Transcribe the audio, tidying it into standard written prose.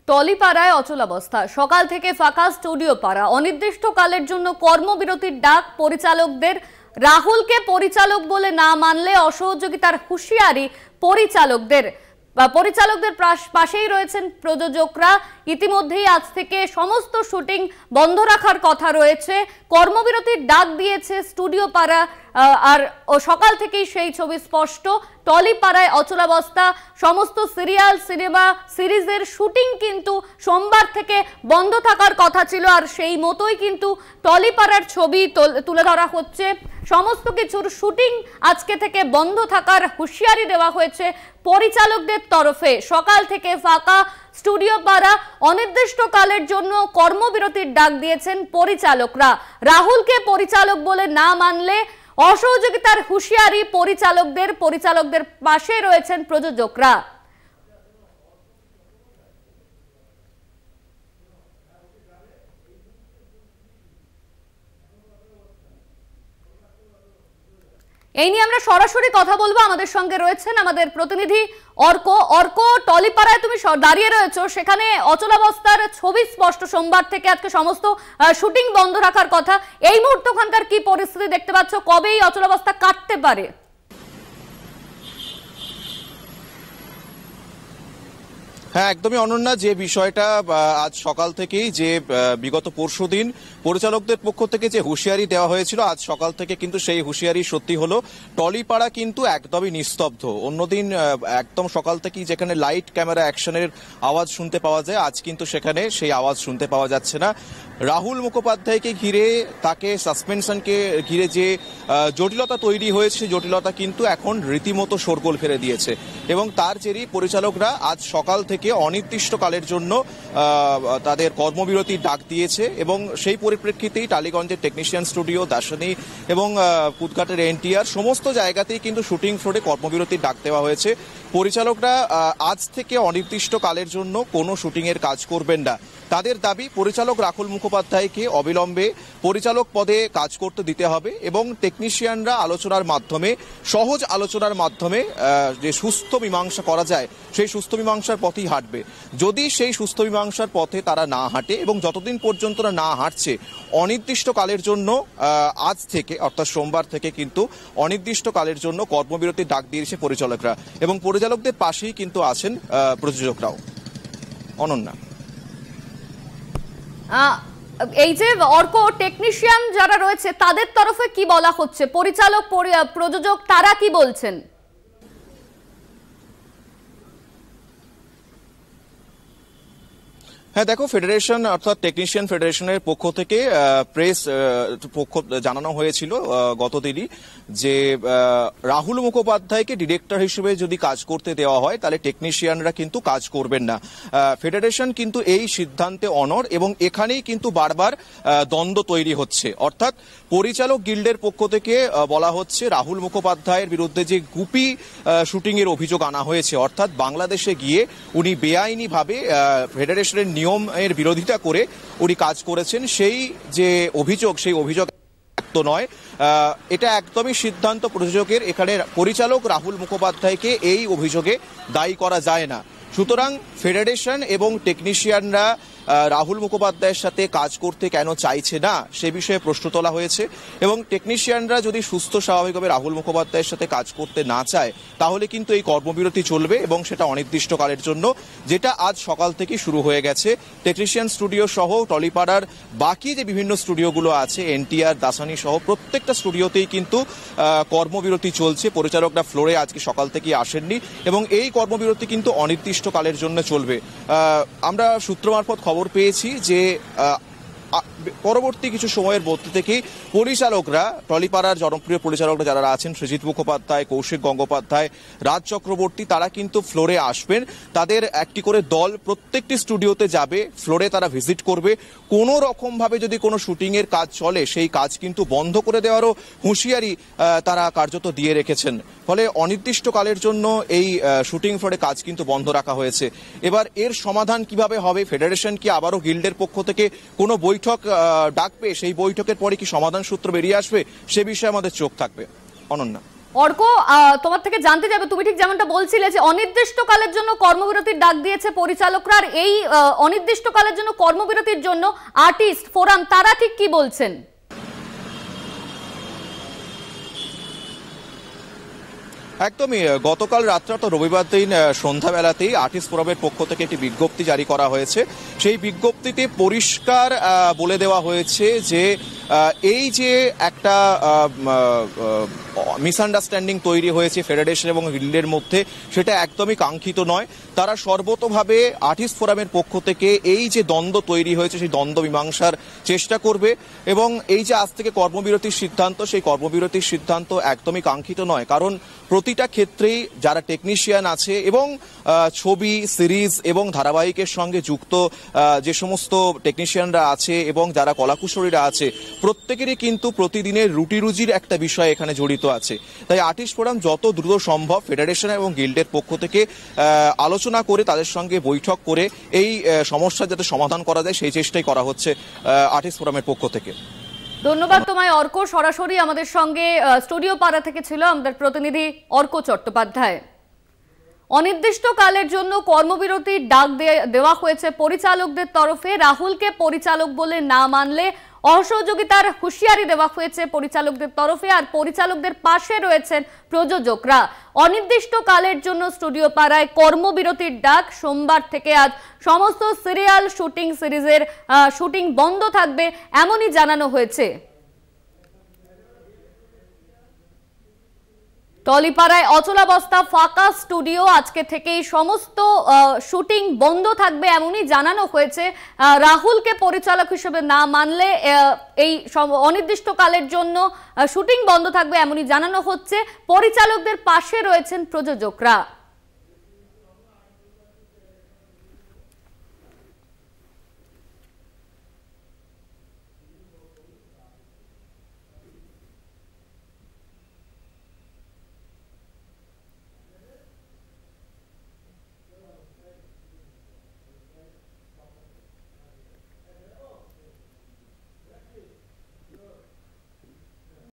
টলিপাড়ায় অচলাবস্থা, সকাল থেকে ফাঁকা স্টুডিও পাড়া, অনির্দিষ্টকালের জন্য কর্মবিরতির ডাক পরিচালকদের। রাহুলকে পরিচালক বলে না মানলে অসহযোগিতার হুঁশিয়ারি পরিচালকদের। পাশেই রয়েছেন প্রযোজকরা। ইতিমধ্যেই আজ থেকে সমস্ত শুটিং বন্ধ রাখার কথা রয়েছে, কর্মবিরতির ডাক দিয়েছে স্টুডিও পাড়া। আর সকাল থেকেই সেই ছবি স্পষ্ট, টলিপাড়ায় অচলাবস্থা। সমস্ত সিরিয়াল, সিনেমা, সিরিজের শুটিং কিন্তু সোমবার থেকে বন্ধ থাকার কথা ছিল, আর সেই মতোই কিন্তু টলিপাড়ার ছবি তুলে ধরা হচ্ছে। সমস্ত কিছুর শুটিং আজকে থেকে বন্ধ থাকার হুঁশিয়ারি দেওয়া হয়েছে পরিচালকদের তরফে। সকাল থেকে ফাঁকা স্টুডিও পাড়া, অনির্দিষ্টকালের জন্য কর্মবিরতির ডাক দিয়েছেন পরিচালকরা। রাহুলকে পরিচালক বলে না মানলে অসহযোগিতার হুঁশিয়ারি পরিচালকদের পাশে রয়েছেন প্রযোজকরা। এই নিয়ে আমরা সরাসরি কথা বলবো। আমাদের সঙ্গে রয়েছেন আমাদের প্রতিনিধি অর্ক। টলিপাড়ায় তুমি দাঁড়িয়ে রয়েছো, সেখানে অচলাবস্থার ছবি স্পষ্ট। সোমবার থেকে আজকে সমস্ত শুটিং বন্ধ রাখার কথা। এই মুহূর্তে ওখানকার কি পরিস্থিতি দেখতে পাচ্ছ? কবে এই অচলাবস্থা কাটতে পারে? হ্যাঁ, একদমই অনন্যা। যে বিষয়টা আজ সকাল থেকেই, যে বিগত পরশুদিন পরিচালকদের পক্ষ থেকে যে হুঁশিয়ারি দেওয়া হয়েছিল, আজ সকাল থেকে কিন্তু সেই হুঁশিয়ারি সত্যি হলো। টলিপাড়া কিন্তু একদমই নিস্তব্ধ। অন্যদিন একদম সকাল থেকেই যেখানে লাইট ক্যামেরা অ্যাকশনের আওয়াজ শুনতে পাওয়া যায়, আজ কিন্তু সেখানে সেই আওয়াজ শুনতে পাওয়া যাচ্ছে না। রাহুল মুখোপাধ্যায়কে ঘিরে, তাকে সাসপেনশনকে ঘিরে যে জটিলতা তৈরি হয়েছে, জটিলতা কিন্তু এখন রীতিমতো শোরগোল ফেলে দিয়েছে, এবং তার জেরেই পরিচালকরা আজ সকাল থেকে অনির্দিষ্টকালের জন্য তাদের কর্মবিরতির ডাক দিয়েছে। এবং সেই পরিপ্রেক্ষিতেই টালিগঞ্জের টেকনিশিয়ান স্টুডিও, দাসানি এবং কুদঘাটের এনটিআর সমস্ত জায়গাতেই কিন্তু শুটিং ফ্লোরে কর্মবিরতির ডাক দেওয়া হয়েছে। পরিচালকরা আজ থেকে অনির্দিষ্টকালের জন্য কোনো শুটিংয়ের কাজ করবেন না। তাদের দাবি, পরিচালক রাহুল মুখোপাধ্যায়কে অবিলম্বে পরিচালক পদে কাজ করতে দিতে হবে, এবং টেকনিশিয়ানরা আলোচনার মাধ্যমে, সহজ আলোচনার মাধ্যমে যে সুস্থ মীমাংসা করা যায়, সেই সুস্থ মীমাংসার পথেই হাঁটবে। যদি সেই সুস্থ মীমাংসার পথে তারা না হাঁটে, এবং যতদিন পর্যন্ত না হাঁটছে, অনির্দিষ্টকালের জন্য আজ থেকে অর্থাৎ সোমবার থেকে কিন্তু অনির্দিষ্টকালের জন্য কর্মবিরতির ডাক দিয়েছে পরিচালকরা, এবং পরিচালকদের পাশেই কিন্তু আছেন প্রযোজকরাও। অনন্যা, এই যে টেকনিশিয়ান যারা রয়েছে তাদের তরফে কি বলা হচ্ছে? পরিচালক, প্রযোজক তারা কি বলছেন? হ্যাঁ, দেখো, ফেডারেশন অর্থাৎ টেকনিশিয়ান ফেডারেশনের পক্ষ থেকে প্রেস পক্ষ জানানো হয়েছিল গতদিনই, যে রাহুল মুখোপাধ্যায়কে ডিরেক্টর হিসেবে যদি কাজ করতে দেওয়া হয়, তাহলে টেকনিশিয়ানরা কিন্তু কাজ করবেন না। ফেডারেশন কিন্তু এই সিদ্ধান্তে অনড়, এবং এখানেই কিন্তু বারবার দ্বন্দ্ব তৈরি হচ্ছে। অর্থাৎ পরিচালক গিল্ডের পক্ষ থেকে বলা হচ্ছে, রাহুল মুখোপাধ্যায়ের বিরুদ্ধে যে গুপি শুটিং এর অভিযোগ আনা হয়েছে, অর্থাৎ বাংলাদেশে গিয়ে উনি বেআইনিভাবে ফেডারেশনের নিয়মের বিরোধিতা করে উনি কাজ করেছেন, সেই যে অভিযোগ, সেই অভিযোগ তো নয়। এটা একদমই সিদ্ধান্ত প্রযোজকের। এখানে পরিচালক রাহুল মুখোপাধ্যায়কে এই অভিযোগে দায়ী করা যায় না। সুতরাং ফেডারেশন এবং টেকনিশিয়ানরা রাহুল মুখোপাধ্যায়ের সাথে কাজ করতে কেন চাইছে না, সে বিষয়ে প্রশ্ন তোলা হয়েছে। এবং টেকনিশিয়ানরা যদি সুস্থ স্বাভাবিকভাবে রাহুল মুখোপাধ্যায়ের সাথে কাজ করতে না চায়, তাহলে কিন্তু এই কর্মবিরতি চলবে, এবং সেটা অনির্দিষ্টকালের জন্য, যেটা আজ সকাল থেকে শুরু হয়ে গেছে। টেকনিশিয়ান স্টুডিও সহ টলিপাড়ার বাকি যে বিভিন্ন স্টুডিওগুলো আছে, এনটিআর, দাসানি সহ প্রত্যেকটা স্টুডিওতেই কিন্তু কর্মবিরতি চলছে। পরিচালকরা ফ্লোরে আজকে সকাল থেকেই আসেননি, এবং এই কর্মবিরতি কিন্তু অনির্দিষ্টকালের জন্য চলবে। আমরা সূত্র মারফত খবর পেয়েছি যে পরবর্তী কিছু সময়ের মধ্যে থেকেই পরিচালকরা, টলিপাড়ার জনপ্রিয় পরিচালকরা যারা আছেন, সৃজিত মুখোপাধ্যায়, কৌশিক গঙ্গোপাধ্যায়, রাজ চক্রবর্তী, তারা কিন্তু ফ্লোরে আসবেন। তাদের একটি করে দল প্রত্যেকটি স্টুডিওতে যাবে, ফ্লোরে তারা ভিজিট করবে। কোনো রকমভাবে যদি কোনো শুটিংয়ের কাজ চলে, সেই কাজ কিন্তু বন্ধ করে দেওয়ারও হুঁশিয়ারি তারা কার্যত দিয়ে রেখেছেন। ফলে অনির্দিষ্টকালের জন্য এই শুটিং ফ্লোরে কাজ কিন্তু বন্ধ রাখা হয়েছে। এবার এর সমাধান কিভাবে হবে? ফেডারেশন কি আবারও গিল্ডের পক্ষ থেকে কোনো বৈঠক ডাকবে? সেই বৈঠকের পরে কি সমাধান সূত্র বেরিয়ে আসবে? সে বিষয়ে আমাদের চোখ থাকবে। অনন্যা। অর্ক, তোমার থেকে জানতে যাবে, তুমি ঠিক যেমনটা বলছিলে যে অনির্দিষ্টকালের জন্য কর্মবিরতির ডাক দিয়েছে পরিচালকরা, আর এই অনির্দিষ্টকালের জন্য কর্মবিরতির জন্য আর্টিস্ট ফোরাম তারা ঠিক কি বলছেন? একদমই, গতকাল রাত্রে তো রবিবার দিন সন্ধ্যাবেলাতেই আর্টিস্ট ফোরামের পক্ষ থেকে একটি বিজ্ঞপ্তি জারি করা হয়েছে। সেই বিজ্ঞপ্তিতে পরিষ্কার বলে দেওয়া হয়েছে যে এই যে একটা মিসআন্ডারস্ট্যান্ডিং তৈরি হয়েছে ফেডারেশন এবং গিল্ডের মধ্যে, সেটা একদমই কাঙ্ক্ষিত নয়। তারা সর্বতোভাবে আর্টিস্ট ফোরামের পক্ষ থেকে এই যে দ্বন্দ্ব তৈরি হয়েছে সেই দ্বন্দ্ব মীমাংসার চেষ্টা করবে, এবং এই যে আজ থেকে কর্মবিরতির সিদ্ধান্ত, সেই কর্মবিরতির সিদ্ধান্ত একদমই কাঙ্ক্ষিত নয়। কারণ প্রতিটা ক্ষেত্রেই যারা টেকনিশিয়ান আছে এবং ছবি, সিরিজ এবং ধারাবাহিকের সঙ্গে যুক্ত যে সমস্ত টেকনিশিয়ানরা আছে এবং যারা কলাকুশলীরা আছে, প্রত্যেকেরই কিন্তু প্রতিদিনের রুটি রুজির একটা বিষয় এখানে জড়িত আছে। তাই আর্টিস্ট ফোরাম যত দ্রুত সম্ভব ফেডারেশন এবং গিল্ডের পক্ষ থেকে আলোচনা করে তাদের সঙ্গে বৈঠক করে এই সমস্যার যাতে সমাধান করা যায় সেই চেষ্টাই করা হচ্ছে আর্টিস্ট ফোরামের পক্ষ থেকে। ধন্যবাদ তোমায় অর্ক। সরাসরি আমাদের সঙ্গে স্টুডিও পাড়া থেকে ছিল আমাদের প্রতিনিধি অর্ক চট্টোপাধ্যায়। অনির্দিষ্টকালের জন্য কর্মবিরতির ডাক দেওয়া হয়েছে পরিচালকদের তরফে। রাহুলকে পরিচালক বলে না মানলে অসহযোগিতার হুঁশিয়ারি দেওয়া হয়েছে পরিচালকদের তরফে, আর পরিচালকদের পাশে রয়েছেন প্রযোজকরা। অনির্দিষ্টকালের জন্য স্টুডিও পাড়ায় কর্মবিরতির ডাক। সোমবার থেকে আজ সমস্ত সিরিয়াল শুটিং, সিরিজের শুটিং বন্ধ থাকবে এমনই জানানো হয়েছে। টলিপাড়ায় অচলাবস্থা, ফাঁকা স্টুডিও, আজকে থেকেই সমস্ত শুটিং বন্ধ থাকবে এমনই জানানো হয়েছে। রাহুলকে পরিচালক হিসেবে না মানলে এই অনির্দিষ্টকালের জন্য শুটিং বন্ধ থাকবে এমনই জানানো হচ্ছে। পরিচালকদের পাশে রয়েছেন প্রযোজকরা।